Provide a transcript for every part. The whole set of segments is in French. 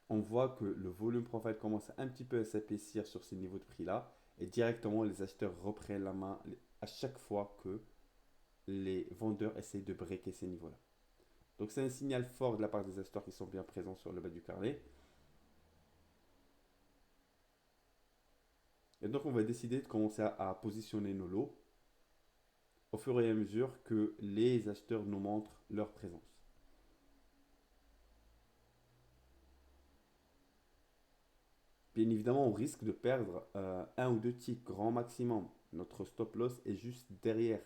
on voit que le volume profile commence un petit peu à s'épaissir sur ces niveaux de prix-là. Et directement, les acheteurs reprennent la main à chaque fois que les vendeurs essayent de breaker ces niveaux-là. Donc c'est un signal fort de la part des acheteurs qui sont bien présents sur le bas du carnet. Et donc on va décider de commencer à positionner nos lots au fur et à mesure que les acheteurs nous montrent leur présence. Bien évidemment, on risque de perdre un ou deux ticks grand maximum. Notre stop loss est juste derrière.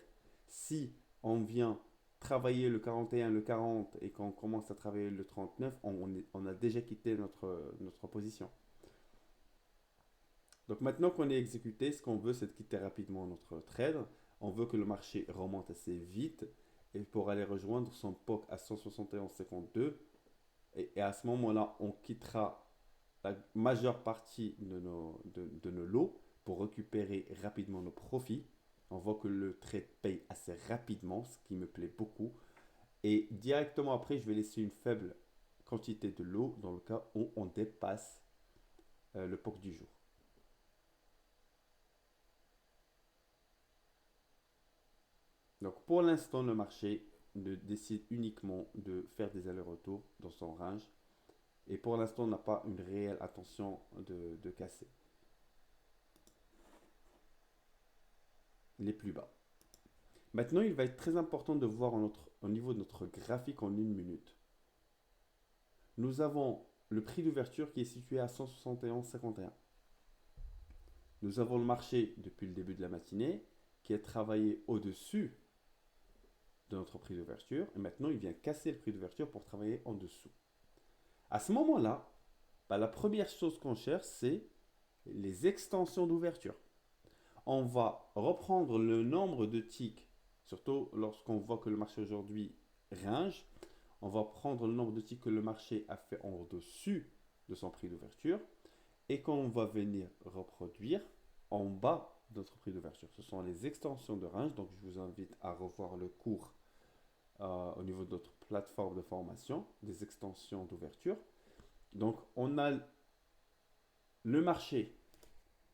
Si on vient travailler le 41, le 40 et qu'on commence à travailler le 39, on a déjà quitté notre position. Donc maintenant qu'on est exécuté, ce qu'on veut, c'est de quitter rapidement notre trade. On veut que le marché remonte assez vite et pour aller rejoindre son POC à 171,52. Et à ce moment-là, on quittera la majeure partie de nos lots pour récupérer rapidement nos profits. On voit que le trade paye assez rapidement, ce qui me plaît beaucoup. Et directement après, je vais laisser une faible quantité de lots dans le cas où on dépasse le POC du jour. Donc pour l'instant, le marché décide uniquement de faire des allers-retours dans son range. Et pour l'instant, on n'a pas une réelle attention de casser les plus bas. Maintenant, il va être très important de voir au niveau de notre graphique en une minute. Nous avons le prix d'ouverture qui est situé à 171,51. Nous avons le marché depuis le début de la matinée qui a travaillé au-dessus de notre prix d'ouverture. Et maintenant, il vient casser le prix d'ouverture pour travailler en dessous. À ce moment-là, la première chose qu'on cherche, c'est les extensions d'ouverture. On va reprendre le nombre de ticks, surtout lorsqu'on voit que le marché aujourd'hui range. On va prendre le nombre de ticks que le marché a fait en dessus de son prix d'ouverture et qu'on va venir reproduire en bas de notre prix d'ouverture. Ce sont les extensions de range, donc je vous invite à revoir le cours au niveau de notre plateforme de formation des extensions d'ouverture. Donc on a le marché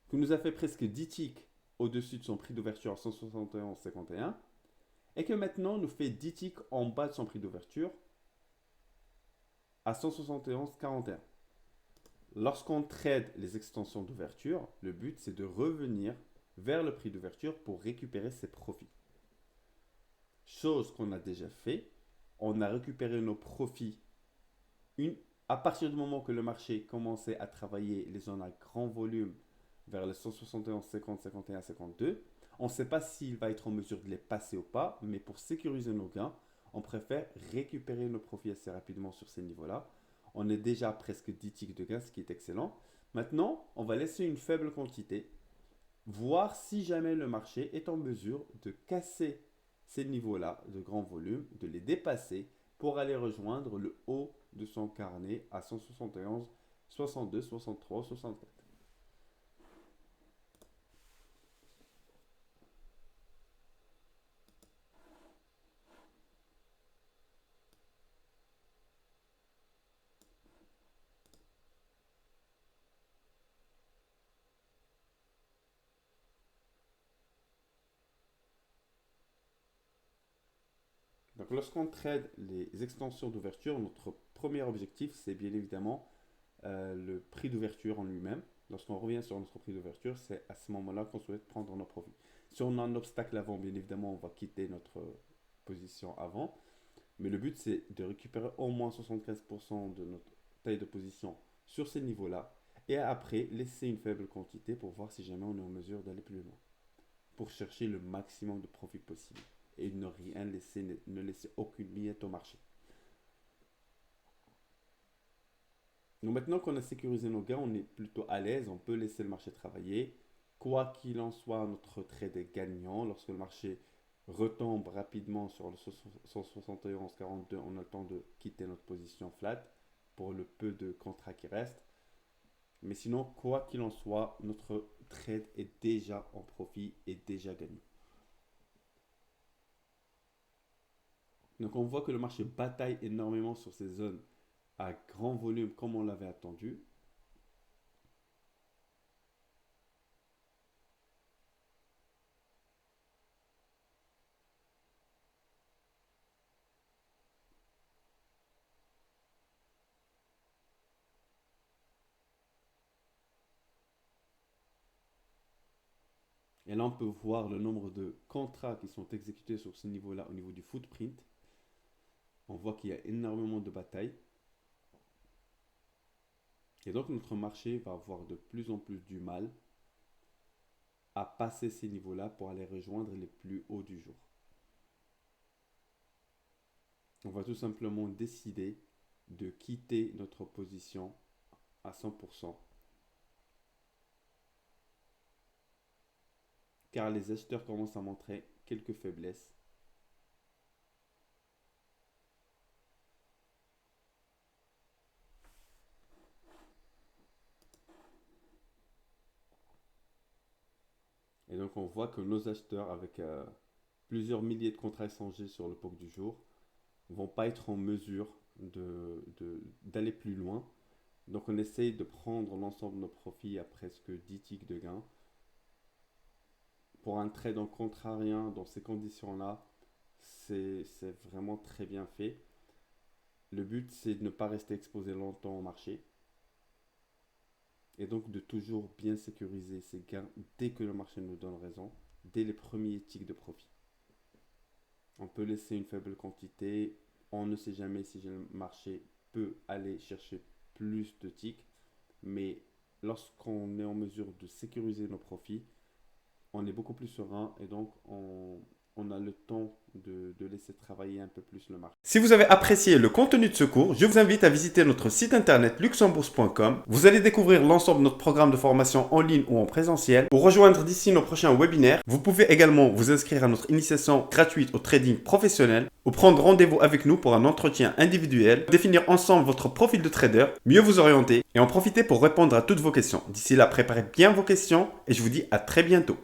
qui nous a fait presque 10 ticks au-dessus de son prix d'ouverture à 171,51 et que maintenant nous fait 10 ticks en bas de son prix d'ouverture à 171,41. Lorsqu'on trade les extensions d'ouverture, le but c'est de revenir vers le prix d'ouverture pour récupérer ses profits. Chose qu'on a déjà fait, on a récupéré nos profits à partir du moment que le marché commençait à travailler les zones à grand volume vers les 171, 50, 51, 52. On ne sait pas s'il va être en mesure de les passer ou pas, mais pour sécuriser nos gains, on préfère récupérer nos profits assez rapidement sur ces niveaux-là. On est déjà à presque 10 ticks de gains, ce qui est excellent. Maintenant, on va laisser une faible quantité, voir si jamais le marché est en mesure de casser ces niveaux-là de grand volume, de les dépasser pour aller rejoindre le haut de son carnet à 171, 62, 63, 64. Donc lorsqu'on trade les extensions d'ouverture, notre premier objectif, c'est bien évidemment le prix d'ouverture en lui-même. Lorsqu'on revient sur notre prix d'ouverture, c'est à ce moment-là qu'on souhaite prendre nos profits. Si on a un obstacle avant, bien évidemment, on va quitter notre position avant. Mais le but, c'est de récupérer au moins 75% de notre taille de position sur ces niveaux-là. Et après, laisser une faible quantité pour voir si jamais on est en mesure d'aller plus loin. Pour chercher le maximum de profit possible. Et ne rien laisser, ne laisser aucune miette au marché. Donc maintenant qu'on a sécurisé nos gains, on est plutôt à l'aise, on peut laisser le marché travailler. Quoi qu'il en soit, notre trade est gagnant. Lorsque le marché retombe rapidement sur le 171,42, on a le temps de quitter notre position flat pour le peu de contrats qui restent. Mais sinon, quoi qu'il en soit, notre trade est déjà en profit et déjà gagné. Donc on voit que le marché bataille énormément sur ces zones à grand volume comme on l'avait attendu. Et là, on peut voir le nombre de contrats qui sont exécutés sur ce niveau-là, au niveau du footprint. On voit qu'il y a énormément de batailles. Et donc, notre marché va avoir de plus en plus du mal à passer ces niveaux-là pour aller rejoindre les plus hauts du jour. On va tout simplement décider de quitter notre position à 100%, car les acheteurs commencent à montrer quelques faiblesses. Et donc on voit que nos acheteurs, avec plusieurs milliers de contrats échangés sur le POC du jour, ne vont pas être en mesure d'aller plus loin. Donc on essaye de prendre l'ensemble de nos profits à presque 10 ticks de gain. Pour un trade en contrarien dans ces conditions-là, c'est vraiment très bien fait. Le but, c'est de ne pas rester exposé longtemps au marché. Et donc de toujours bien sécuriser ses gains dès que le marché nous donne raison, dès les premiers ticks de profit. On peut laisser une faible quantité, on ne sait jamais si le marché peut aller chercher plus de ticks, mais lorsqu'on est en mesure de sécuriser nos profits, on est beaucoup plus serein et donc on a le temps de laisser travailler un peu plus le marché. Si vous avez apprécié le contenu de ce cours, je vous invite à visiter notre site internet luxembourg.com. Vous allez découvrir l'ensemble de notre programme de formation en ligne ou en présentiel. Pour rejoindre d'ici nos prochains webinaires, vous pouvez également vous inscrire à notre initiation gratuite au trading professionnel ou prendre rendez-vous avec nous pour un entretien individuel, définir ensemble votre profil de trader, mieux vous orienter et en profiter pour répondre à toutes vos questions. D'ici là, préparez bien vos questions et je vous dis à très bientôt.